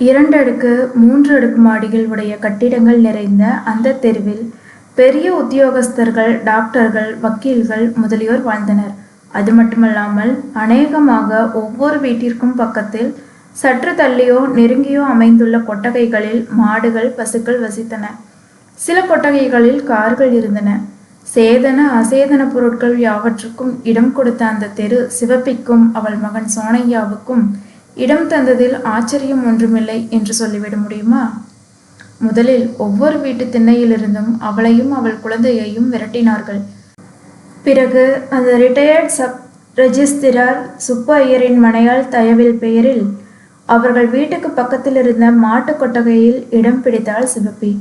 2 அடுக்கு 3 அடுக்கு மாடிகள் உடைய கட்டிடங்கள் நிறைந்த அந்த தெருவில் பெரிய உத்தியோகஸ்தர்கள், டாக்டர்கள், வக்கீல்கள் முதலியோர் வாழ்ந்தனர். அது மட்டுமல்லாமல் அநேகமாக ஒவ்வொரு வீட்டிற்கும் பக்கத்தில் சற்று தள்ளியோ நெருங்கியோ அமைந்துள்ள கொட்டகைகளில் மாடுகள், பசுக்கள் வசித்தன. சில கொட்டகைகளில் கார்கள் இருந்தன. சேதன அசேதன பொருட்கள் யாவற்றுக்கும் இடம் கொடுத்த அந்த தெரு சிவப்பிக்கும் அவள் மகன் சோனையாவுக்கும் இடம் தந்ததில் ஆச்சரியம் ஒன்றுமில்லை என்று சொல்லிவிட முடியுமா? முதலில் ஒவ்வொரு வீட்டு திண்ணையிலிருந்தும் அவளையும் அவள் குழந்தையையும் விரட்டினார்கள். பிறகு அந்த ரிட்டையர்ட் சப் ரெஜிஸ்திரார் சுப்பு ஐயரின் மனையாள் தயவில் பெயரில் அவர்கள் வீட்டுக்கு பக்கத்தில் இருந்த மாட்டு கொட்டகையில் இடம் பிடித்தாள் சிவப்பி.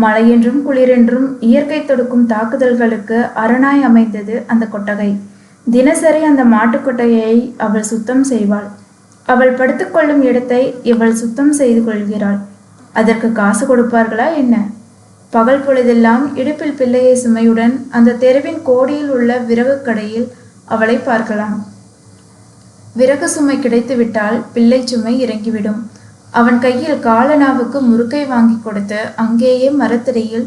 மழையென்றும் குளிரென்றும் இயற்கை தொடுக்கும் தாக்குதல்களுக்கு அரணாய் அமைந்தது அந்த கொட்டகை. தினசரி அந்த மாட்டு கொட்டகையை அவள் சுத்தம் செய்வாள். அவள் படுத்துக்கொள்ளும் இடத்தை இவள் சுத்தம் செய்து கொள்கிறாள். அதற்கு காசு கொடுப்பார்களா என்ன? பகல் பொழுதெல்லாம் இடுப்பில் பிள்ளையை சுமையுடன் அந்த தெருவின் கோடியில் உள்ள விறகு கடையில் அவளை பார்க்கலாம். விறகு சுமை கிடைத்துவிட்டால் பிள்ளை சுமை இறங்கிவிடும். அவன் கையில் காலனாவுக்கு முறுக்கை வாங்கி கொடுத்து அங்கேயே மரத்தடியில்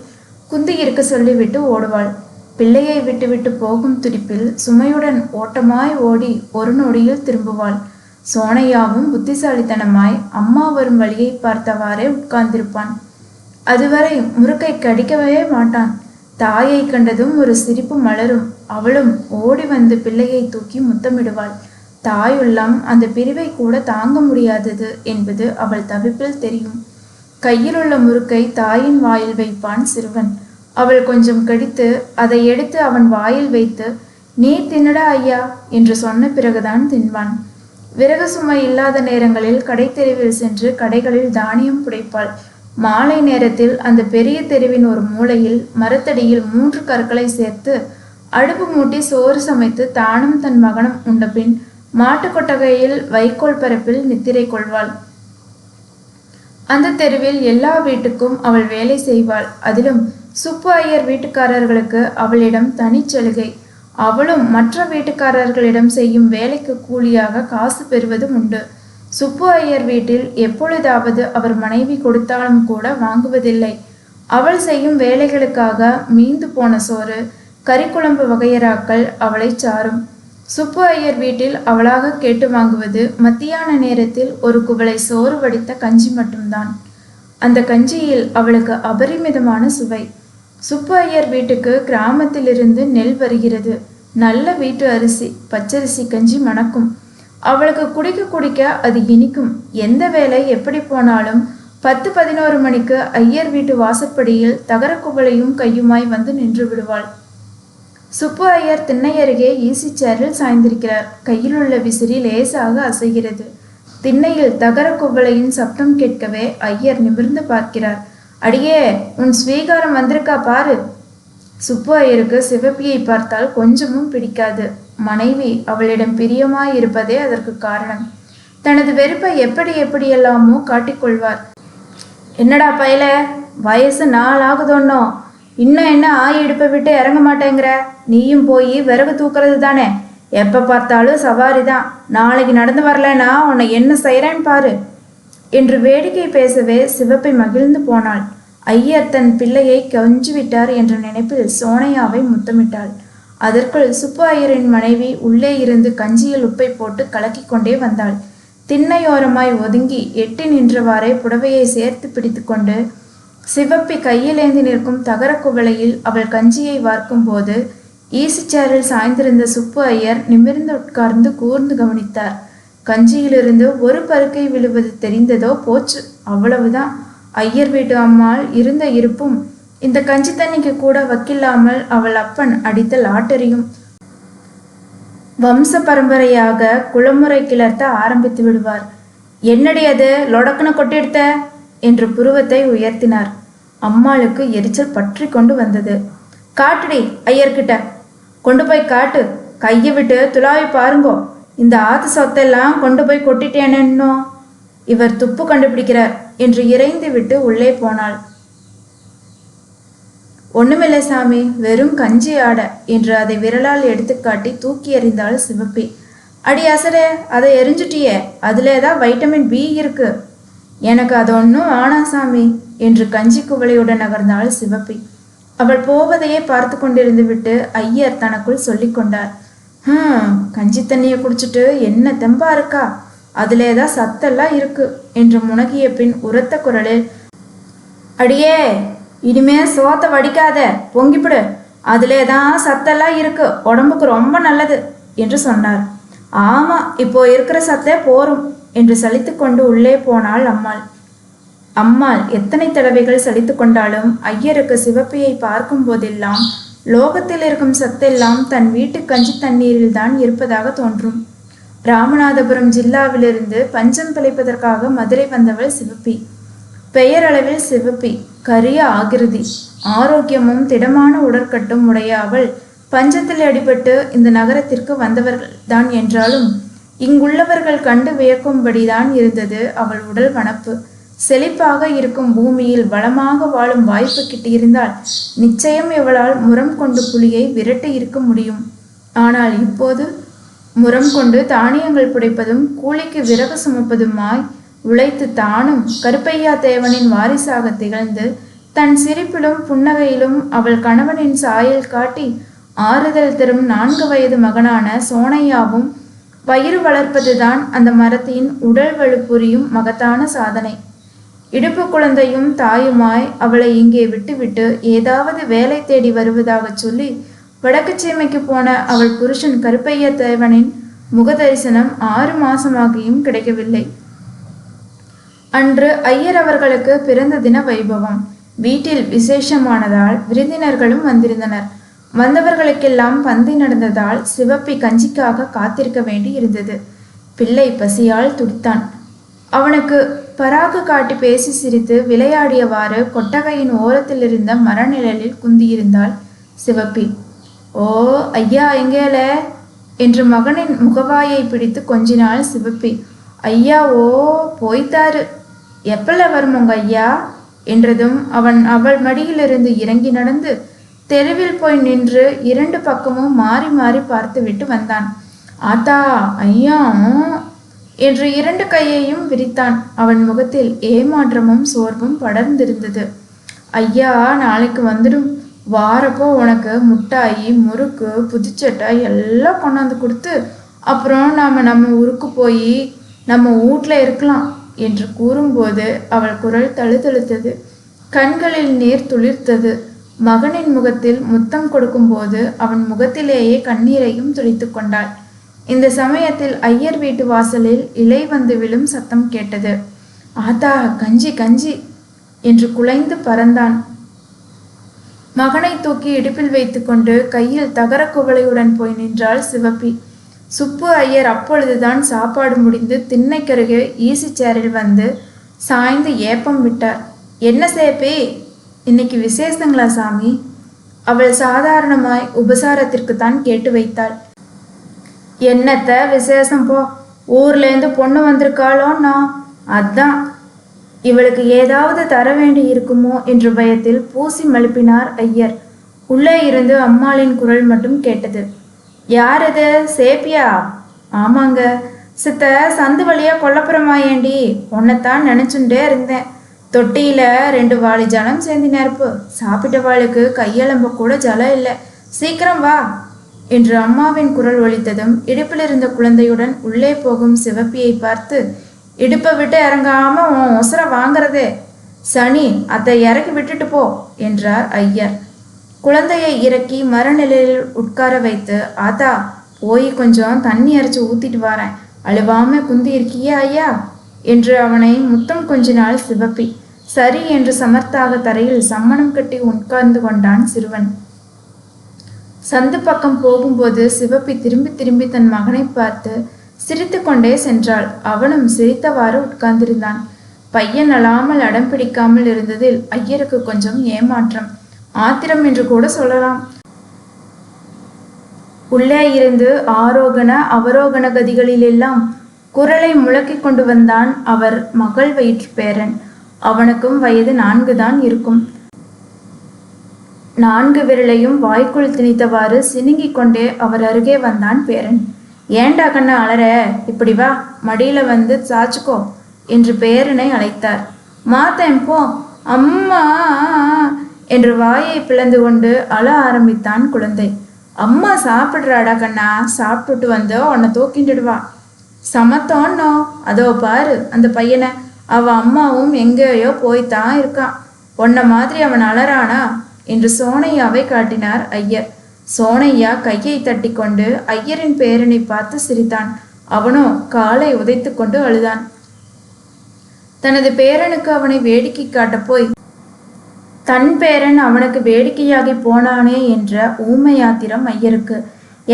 குந்தி இருக்க சொல்லிவிட்டு ஓடுவாள். பிள்ளையை விட்டுவிட்டு போகும் துடிப்பில் சுமையுடன் ஓட்டமாய் ஓடி ஒரு நொடியில் திரும்புவாள். சோனையாவும் புத்திசாலித்தனமாய் அம்மா வரும் வழியை பார்த்தவாறே உட்கார்ந்திருப்பான். அதுவரை முறுக்கை கடிக்கவே மாட்டான். தாயை கண்டதும் ஒரு சிரிப்பு மலரும். அவளும் ஓடி வந்து பிள்ளையை தூக்கி முத்தமிடுவாள். தாயுள்ளம் அந்த பிரிவை கூட தாங்க முடியாதது என்பது அவள் தவிப்பில் தெரியும். கையில் உள்ள முறுக்கை தாயின் வாயில் வைப்பான் சிறுவன். அவள் கொஞ்சம் கடித்து அதை எடுத்து அவன் வாயில் வைத்து, "நீ தின்னடா ஐயா" என்று சொன்ன பிறகுதான் தின்பான். விறகு சுமை இல்லாத நேரங்களில் கடை தெருவில் சென்று கடைகளில் தானியம் புடைப்பாள். மாலை நேரத்தில் அந்த பெரிய தெருவின் ஒரு மூலையில் மரத்தடியில் 3 கற்களை சேர்த்து அடுப்பு மூட்டி சோறு சமைத்து தானும் தன் மகனும் உண்டபின் மாட்டு கொட்டகையில் வைக்கோல் பரப்பில் நித்திரை கொள்வாள். அந்த தெருவில் எல்லா வீட்டுக்கும் அவள் வேலை செய்வாள். அதிலும் சுப்பு ஐயர் வீட்டுக்காரர்களுக்கு அவளிடம் தனிச்சலுகை. அவளும் மற்ற வீட்டுக்காரர்களிடம் செய்யும் வேலைக்கு கூலியாக காசு பெறுவதும் உண்டு. சுப்பு ஐயர் வீட்டில் எப்பொழுதாவது அவர் மனைவி கொடுத்தாலும் கூட வாங்குவதில்லை. அவள் செய்யும் வேலைகளுக்காக மீந்து போன சோறு, கறிக்குழம்பு வகையறாக்கள் அவளை சாரும். சுப்பு ஐயர் வீட்டில் அவளாக கேட்டு வாங்குவது மத்தியான நேரத்தில் ஒரு குவளை சோறு வடித்த கஞ்சி மட்டும்தான். அந்த கஞ்சியில் அவளுக்கு அபரிமிதமான சுவை. சுப்பு ஐயர் வீட்டுக்கு கிராமத்திலிருந்து நெல் வருகிறது. நல்ல வீட்டு அரிசி, பச்சரிசி கஞ்சி மணக்கும். அவளுக்கு குடிக்க குடிக்க அது இனிக்கும். எந்த வேலை எப்படி போனாலும் 10-11 மணிக்கு ஐயர் வீட்டு வாசற்படியில் தகர குவளையும் கையுமாய் வந்து நின்று விடுவாள். சுப்பு ஐயர் திண்ணை அருகே ஈசி சேரில் சாய்ந்திருக்கிறார். கையில் உள்ள விசிறி லேசாக அசைகிறது. திண்ணையில் தகர குவளையின் சப்தம் கேட்கவே ஐயர் நிமிர்ந்து பார்க்கிறார். "அடியே, உன் ஸ்வீகாரம் வந்திருக்கா பாரு." சுப்பு ஐயருக்கு சிவப்பியை பார்த்தால் கொஞ்சமும் பிடிக்காது. மனைவி அவளிடம் பிரியமாயிருப்பதே அதற்கு காரணம். தனது வெறுப்பை எப்படியெல்லாமோ காட்டிக்கொள்வார். "என்னடா பயல, வயசு 4 ஆகுதோன்னோ, இன்னும் என்ன ஆயி இடுப்பை விட்டு இறங்க மாட்டேங்கிற? நீயும் போய் விறகு தூக்குறது தானே? எப்போ பார்த்தாலும் சவாரி தான். நாளைக்கு நடந்து வரலன்னா உன்னை என்ன செய்கிறேன்னு பாரு" என்று வேடிக்கை பேசவே சிவப்பை மகிழ்ந்து போனாள். ஐயர் தன் பிள்ளையை கஞ்சிவிட்டார் என்ற நினைப்பில் சோனையாவை முத்தமிட்டாள். அதற்குள் சுப்பு ஐயரின் மனைவி உள்ளே இருந்து கஞ்சியில் உப்பை போட்டு கலக்கி கொண்டே வந்தாள். திண்ணையோரமாய் ஒதுங்கி எட்டி நின்றவாறே புடவையை சேர்த்து பிடித்து கொண்டு சிவப்பி கையிலேந்தி நிற்கும் தகர குவளையில் அவள் கஞ்சியை வார்க்கும் போது ஈசிச்சேரில் சாய்ந்திருந்த சுப்பு ஐயர் நிமிர்ந்து உட்கார்ந்து கூர்ந்து கவனித்தார். கஞ்சியிலிருந்து ஒரு பருக்கை விழுவது தெரிந்ததோ போச்சு, அவ்வளவுதான். ஐயர் வீட்டு அம்மாள் இருந்த இருப்பும் இந்த கஞ்சி தண்ணிக்கு கூட வக்கில்லாமல் அவள் அப்பன் அடித்த லாட்டரியும் வம்ச பரம்பரையாக குளமுறை கிளர்த்த ஆரம்பித்து விடுவார். "என்னடி அது, லொடக்குன்னு கொட்டிடுத்த" என்று புருவத்தை உயர்த்தினார். அம்மாளுக்கு எரிச்சல் பற்றி கொண்டு வந்தது. "காட்டுடி, ஐயர்கிட்ட கொண்டு போய் காட்டு. கையை விட்டு துளாவி பாருங்கோ. இந்த ஆத்து சொத்தெல்லாம் கொண்டு போய் கொட்டிட்டேனோ. இவர் துப்பு கண்டுபிடிக்கிறார்" என்று இறைந்து விட்டு உள்ளே போனாள். "ஒண்ணுமில்லை சாமி, வெறும் கஞ்சி ஆடை" என்று அதை விரலால் எடுத்துக்காட்டி தூக்கி எறிந்தாள் சிவப்பி. "அடி அசரே, அதை எரிஞ்சுட்டியே, அதுலேதான் வைட்டமின் பி இருக்கு." எனக்கு அது ஒன்றும் ஆனாசாமி என்று கஞ்சி குவளையுடன் நகர்ந்தாள் சிவப்பி. அவள் போவதையே பார்த்து கொண்டிருந்து விட்டு ஐயர் தனக்குள் சொல்லி கொண்டார். கஞ்சி தண்ணியை குடிச்சிட்டு என்ன தெம்பா இருக்கா, அதுலேதான் சத்தெல்லாம் இருக்கு என்று முனகிய பின் உரத்த குரலில், அடியே இனிமே சோத்தை வடிக்காத, பொங்கிப்பிடு, அதுலேதான் சத்தெல்லாம் இருக்கு, உடம்புக்கு ரொம்ப நல்லது என்று சொன்னார். ஆமா, இப்போ இருக்கிற சத்தே போரும் என்று சலித்து கொண்டு உள்ளே போனாள் அம்மாள். அம்மாள் எத்தனை தடவைகள் சலித்து கொண்டாலும் ஐயருக்கு சிவப்பியை பார்க்கும் போதெல்லாம் லோகத்தில் இருக்கும் சத்தெல்லாம் தன் வீட்டு கஞ்சி தண்ணீரில் தான் இருப்பதாக தோன்றும். ராமநாதபுரம் ஜில்லாவிலிருந்து பஞ்சம் பிழைப்பதற்காக மதுரை வந்தவள் சிவப்பி. பெயரளவில் சிவப்பி, கரிய ஆகிருதி, ஆரோக்கியமும் திடமான உடற்கட்டும் உடைய அவள் பஞ்சத்தில் அடிபட்டு இந்த நகரத்திற்கு வந்தவர்கள் தான் என்றாலும் இங்குள்ளவர்கள் கண்டு வியக்கும்படிதான் இருந்தது அவள் உடல் வனப்பு. செழிப்பாக இருக்கும் பூமியில் வளமாக வாழும் வாய்ப்பு கிட்டியிருந்தால் நிச்சயம் இவளால் முரம் கொண்டு புலியை விரட்டி இருக்க முடியும். ஆனால் இப்போது முரம் கொண்டு தானியங்கள் புடைப்பதும் கூலிக்கு விறகு சுமப்பதுமாய் உழைத்து தானும் கருப்பையா தேவனின் வாரிசாக திகழ்ந்து தன் சிரிப்பிலும் புன்னகையிலும் அவள் கணவனின் சாயல் காட்டி ஆறுதல் தரும் 4 வயது மகனான சோனையாவும் வயிறு வளர்ப்பதுதான் அந்த மரத்தின் உடல் வலு புரியும் மகத்தான சாதனை. இடுப்பு குழந்தையும் தாயுமாய் அவளை இங்கே விட்டுவிட்டு ஏதாவது வேலை தேடி வருவதாக சொல்லி வடக்கு சீமைக்கு போன அவள் புருஷன் கருப்பையா தேவனின் முகதரிசனம் 6 மாசமாகியும் கிடைக்கவில்லை. அன்று ஐயர் அவர்களுக்கு பிறந்த தின வைபவம். வீட்டில் விசேஷமானதால் விருந்தினர்களும் வந்திருந்தனர். வந்தவர்களுக்கெல்லாம் பந்தி நடந்ததால் சிவப்பி கஞ்சிக்காக காத்திருக்க வேண்டி இருந்தது. பிள்ளை பசியால் துடித்தான். அவனுக்கு பராக்கு காட்டி பேசி சிரித்து விளையாடியவாறு கொட்டகையின் ஓரத்தில் இருந்த மரநிழலில் குந்தியிருந்தாள் சிவப்பி. ஓ ஐயா எங்கேல என்று மகனின் முகவாயை பிடித்து கொஞ்சினாள் சிவப்பி. ஐயா ஓ போய்த்தாரு, எப்பல வரும் உங்க ஐயா என்றதும் அவன் அவள் மடியிலிருந்து இறங்கி நடந்து தெருவில் போய் நின்று 2 பக்கமும் மாறி மாறி பார்த்து விட்டு வந்தான். ஆத்தா ஐயா என்று 2 கையையும் விரித்தான். அவன் முகத்தில் ஏமாற்றமும் சோர்வும் படர்ந்திருந்தது. ஐயா நாளைக்கு வந்துடும், வாரப்போ உனக்கு முட்டாயி முறுக்கு புதுச்சட்டை எல்லாம் கொண்டாந்து கொடுத்து அப்புறம் நம்ம ஊருக்கு போய் நம்ம வீட்டில் இருக்கலாம் என்று கூறும்போது அவள் குரல் தழுதழுத்தது. கண்களில் நீர் துளிர்த்தது. மகனின் முகத்தில் முத்தம் கொடுக்கும்போது அவன் முகத்திலேயே கண்ணீரையும் துளித்து கொண்டாள். இந்த சமயத்தில் ஐயர் வீட்டு வாசலில் இலை வந்து விழும் சத்தம் கேட்டது. ஆத்தா கஞ்சி கஞ்சி என்று குலைந்து பறந்தான். மகனை தூக்கி இடுப்பில் வைத்துக்கொண்டு கையில் தகர குவளையுடன் போய் நின்றாள் சிவப்பி. சுப்பு ஐயர் அப்பொழுதுதான் சாப்பாடு முடிந்து திண்ணைக்கருகே ஈசி சேரில் வந்து சாய்ந்து ஏப்பம் விட்டார். என்ன சேப்பி, இன்னைக்கு விசேஷங்களா சாமி? அவள் சாதாரணமாய் உபசாரத்திற்கு தான் கேட்டு வைத்தாள். என்னத்த விசேஷம் போ, ஊர்லேருந்து பொண்ணு வந்திருக்காளோன்னா அதான். இவளுக்கு ஏதாவது தர வேண்டி இருக்குமோ என்ற பயத்தில் பூசி மழுப்பினார் ஐயர். உள்ளே இருந்து அம்மாளின் குரல் மட்டும் கேட்டது. யார் இது, சேப்பியா? ஆமாங்க சித்த, சந்து வழியா கொல்லப்புறமா ஏண்டி, உன்னைத்தான் நினைச்சுட்டே இருந்தேன். தொட்டியில 2 வாளி ஜலம் சேர்ந்து நெருப்பு, சாப்பிட்ட வாளுக்கு கையெலம்ப கூட ஜலம் இல்லை, சீக்கிரம் வா என்று அம்மாவின் குரல் ஒலித்ததும் இடுப்பில் இருந்த குழந்தையுடன் உள்ளே போகும் சிவப்பியை பார்த்து, இடுப்பை விட்டு இறங்காம உன் ஒசர வாங்கிறதே சனி, அதை இறக்கி விட்டுட்டு போ என்றார் ஐயர். குழந்தையை இறக்கி மரநிலையில் உட்கார வைத்து, ஆத்தா போய் கொஞ்சம் தண்ணி அரைச்சி ஊத்திட்டு வரேன், அழுவாம குந்தி இருக்கியே ஐயா என்று அவனை முத்தம் கொஞ்சினாள் சிவப்பி. சரி என்று சமர்த்தாக தரையில் சம்மணம் கட்டி உட்கார்ந்து கொண்டான் சிறுவன். சந்து பக்கம் போகும்போது சிவப்பி திரும்பி திரும்பி தன் மகனை பார்த்து சிரித்து கொண்டே சென்றாள். அவனும் சிரித்தவாறு உட்கார்ந்திருந்தான். பையன் அழாமல் அடம் பிடிக்காமல் இருந்ததில் ஐயருக்கு கொஞ்சம் ஏமாற்றம், ஆத்திரம் என்று கூட சொல்லலாம். உள்ளே இருந்து ஆரோகண அவரோகண கதிகளிலெல்லாம் குரலை முழக்கி கொண்டு வந்தான் அவர் மகள் வயிற்று பேரன். அவனுக்கும் வயது 4 தான் இருக்கும். 4 விரலையும் வாய்க்குள் திணித்தவாறு சினுங்கிக் கொண்டே அவர் அருகே வந்தான் பேரன். ஏண்டா கண்ணா அலற, இப்படி வா, மடியில வந்து சாச்சுக்கோ என்று பேரனை அழைத்தார். மாத்தேன் போ அம்மா என்று வாயை பிளந்து கொண்டு அழ ஆரம்பித்தான் குழந்தை. அம்மா சாப்பிடுறாடா கண்ணா, சாப்பிட்டுட்டு வந்து உன்னை தூக்கிட்டுடுவா. சமத்தோன்னோ, அதோ பாரு அந்த பையனை, அவ அம்மாவும் எங்கேயோ போய்த்தான் இருக்கான். உன்ன மாதிரி அவன் அலறானா என்று சோனையாவை காட்டினார் ஐயர். சோனையா கையை தட்டி கொண்டு ஐயரின் பேரனை பார்த்து சிரித்தான். அவனோ காலை உதைத்து கொண்டு அழுதான். தனது பேரனுக்கு அவனை வேடிக்கை காட்டப் போய் தன் பேரன் அவனுக்கு வேடிக்கையாகி போனானே என்ற ஊமையாத்திரம் ஐயருக்கு.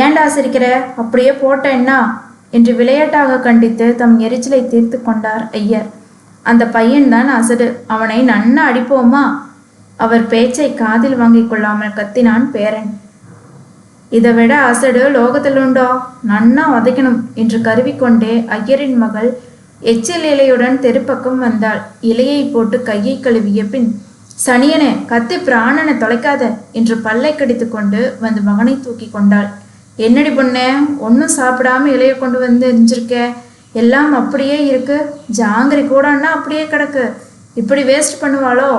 ஏண்டா சிரிக்கிற, அப்படியே போட்டேன்னா என்று விளையாட்டாக கண்டித்து தம் எரிச்சலை தீர்த்து கொண்டார் ஐயர். அந்த பையன்தான் அசடு, அவனை நன்னா அடிப்போமா? அவர் பேச்சை காதில் வாங்கிக் கொள்ளாமல் கத்தினான் பேரன். இதை விட அசடு லோகத்தில் உண்டோ, நன்னா உதைக்கணும் என்று கருவிக்கொண்டே ஐயரின் மகள் எச்சில் இலையுடன் தெருப்பக்கம் வந்தாள். இலையை போட்டு கையை கழுவிய பின், சனியனே கத்தி பிராணனை தொலைக்காத என்று பல்லை கடித்து கொண்டு வந்து மகனை தூக்கி கொண்டாள். என்னடி பொண்ணே, ஒன்றும் சாப்பிடாம இலையை கொண்டு வந்து எரிஞ்சிருக்க, எல்லாம் அப்படியே இருக்கு, ஜாங்கிரி கூடன்னா அப்படியே கிடக்கு, இப்படி வேஸ்ட் பண்ணுவாளோ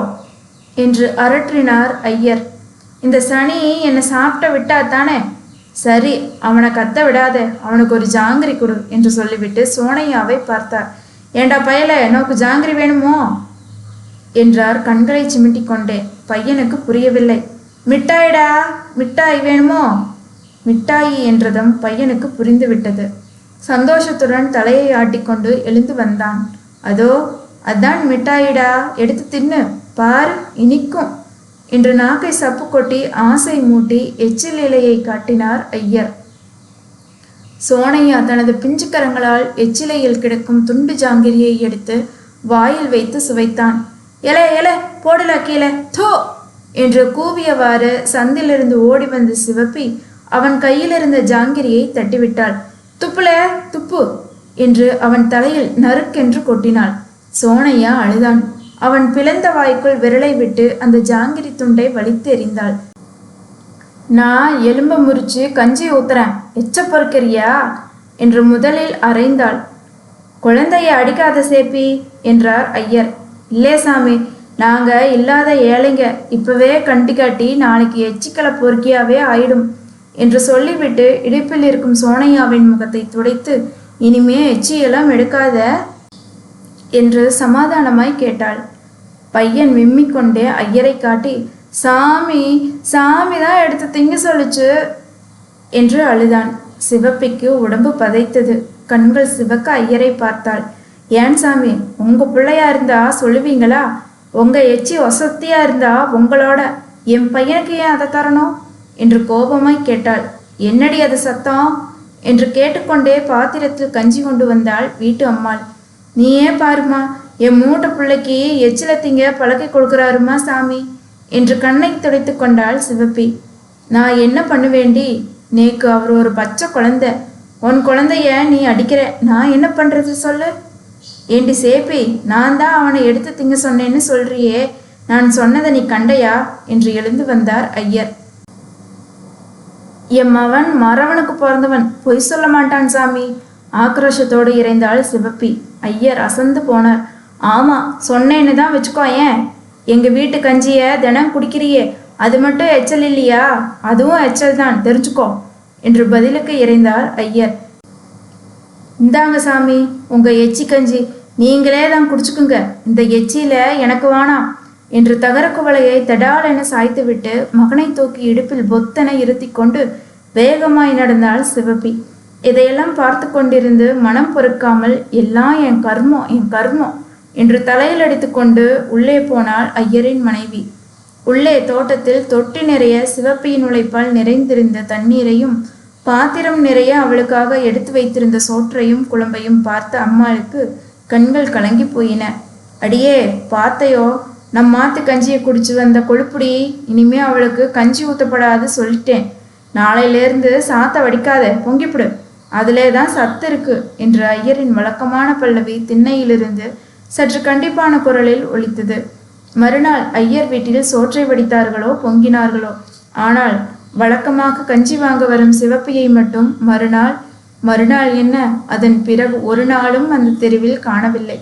என்று அரற்றினார் ஐயர். இந்த சனி என்னை சாப்பிட்ட விட்டா தானே, சரி அவனை கத்த விடாத, அவனுக்கு ஒரு ஜாங்கிரி கொடு என்று சொல்லிவிட்டு சோனையாவை பார்த்தார். ஏண்டா பயல, நோக்கு ஜாங்கிரி வேணுமோ என்றார் கண்களை சிமிட்டி கொண்டே. பையனுக்கு புரியவில்லை. மிட்டாயிடா, மிட்டாய் வேணுமோ? மிட்டாயி என்றதும் பையனுக்கு புரிந்துவிட்டது. சந்தோஷத்துடன் தலையை ஆட்டிக்கொண்டு எழுந்து வந்தான். அதோ அதான் மிட்டாயிடா, எடுத்து தின்னு பார், இனிக்கும் என்று நாக்கை சப்பு கொட்டி ஆசை மூட்டி எச்சில் இலையை காட்டினார் ஐயர். சோனையா தனது பிஞ்சு கரங்களால் எச்சிலையில் கிடக்கும் துண்டு ஜாங்கிரியை எடுத்து வாயில் வைத்து சுவைத்தான். எலே எலே போடல கீழே, தோ என்று கூவியவாறு சந்திலிருந்து ஓடி வந்து சிவப்பி அவன் கையில் இருந்த ஜாங்கிரியை தட்டிவிட்டாள். துப்புல துப்பு என்று அவன் தலையில் நறுக்கென்று கொட்டினாள். சோனையா அழுதான். அவன் பிளந்த வாய்க்குள் விரலை விட்டு அந்த ஜாங்கிரி துண்டை வலித்து எறிந்தாள். நான் எலும்பை முறிச்சு கஞ்சி ஊத்துறேன், எச்ச பொறுக்கிறியா என்று முதலில் அறைந்தாள். குழந்தைய அடிக்காத சேப்பி என்றார் ஐயர். இல்லே சாமி, நாங்க இல்லாத ஏழைங்க, இப்பவே கண்டி காட்டி நாளைக்கு எச்சிக்கலை பொறுக்கியாவே ஆயிடும் என்று சொல்லிவிட்டு இடுப்பில் இருக்கும் சோனையாவின் முகத்தை துடைத்து, இனிமே எச்சியெல்லாம் எடுக்காத என்று சமாதானமாய் கேட்டாள். பையன் விம்மிக்கொண்டே ஐயரை காட்டி, சாமி சாமி தான் எடுத்து திங்க சொல்லுச்சு என்று அழுதான். சிவப்பிக்கு உடம்பு பதைத்தது. கண்கள் சிவக்க ஐயரை பார்த்தாள். ஏன் சாமி, உங்க பிள்ளையா இருந்தா சொல்லுவீங்களா? உங்க எச்சி வசத்தியா இருந்தா உங்களோட, என் பையனுக்கு ஏன் அதை தரணும் என்று கோபமாய் கேட்டாள். என்னடி அது சத்தம் என்று கேட்டுக்கொண்டே பாத்திரத்தில் கஞ்சி கொண்டு வந்தாள் வீட்டு அம்மாள். நீயே பாருமா, என் மூட்டை பிள்ளைக்கு எச்சில திங்க பழக்கி கொடுக்குறாருமா சாமி என்று கண்ணை துடைத்து கொண்டாள் சிவப்பி. நான் என்ன பண்ணுவேண்டி, நேக்கு அவர் ஒரு பச்சை குழந்தை, உன் குழந்தைய நீ அடிக்கிற, நான் என்ன பண்றது சொல்லு? ஏண்டி சேப்பி, நான் தான் அவனை எடுத்து திங்க சொன்னேன்னு சொல்றியே, நான் சொன்னதை நீ கண்டையா என்று எழுந்து வந்தார் ஐயர். என் மவன் மறவனுக்கு பிறந்தவன், பொய் சொல்ல மாட்டான் சாமி ஆக்ரோஷத்தோடு இறைந்தாள் சிவப்பி. ஐயர் அசந்து போனார். ஆமா சொன்னேன்னு தான் வச்சுக்கோ, ஏன் எங்க வீட்டு கஞ்சிய தினம் குடிக்கிறியே, அது மட்டும் எச்சல் இல்லையா? அதுவும் எச்சல் தான், தெரிஞ்சுக்கோ என்று பதிலுக்கு இறைந்தார் ஐயர். இந்தாங்க சாமி உங்க எச்சி கஞ்சி, நீங்களே தான் குடிச்சுக்குங்க, இந்த எச்சியில எனக்கு வேணாம் என்று தகர குவளையை தடால் என சாய்த்து விட்டு மகனை தூக்கி இடுப்பில் பொத்தனை இருத்தி கொண்டு வேகமாய் நடந்தாள் சிவப்பி. இதையெல்லாம் பார்த்து கொண்டிருந்து மனம் பொறுக்காமல், எல்லாம் என் கர்மம் என் கர்மம் என்று தலையில் அடித்து கொண்டு உள்ளே போனாள் ஐயரின் மனைவி. உள்ளே தோட்டத்தில் தொட்டி நிறைய சிவப்பியின் உழைப்பால் நிறைந்திருந்த தண்ணீரையும் பாத்திரம் நிறைய அவளுக்காக எடுத்து வைத்திருந்த சோற்றையும் குழம்பையும் பார்த்த அம்மாளுக்கு கண்கள் கலங்கி போயின. அடியே பார்த்தையோ, நம் மாத்து கஞ்சியை குடிச்சு வந்த கொழுப்புடி, இனிமே அவளுக்கு கஞ்சி ஊற்றப்படாது சொல்லிட்டேன், நாளையிலேருந்து சாத்த வடிக்காத, பொங்கிப்பிடு, அதிலே தான் சத்து இருக்கு என்று ஐயரின் வழக்கமான பல்லவி திண்ணையிலிருந்து சற்று கண்டிப்பான குரலில் ஒலித்தது. மறுநாள் ஐயர் வீட்டில் சோற்றை வடித்தார்களோ பொங்கினார்களோ, ஆனால் வழக்கமாக கஞ்சி வாங்க வரும் சிவப்பியை மட்டும் மறுநாள் என்ன, அதன் பிறகு ஒரு நாளும் அந்த தெருவில் காணவில்லை.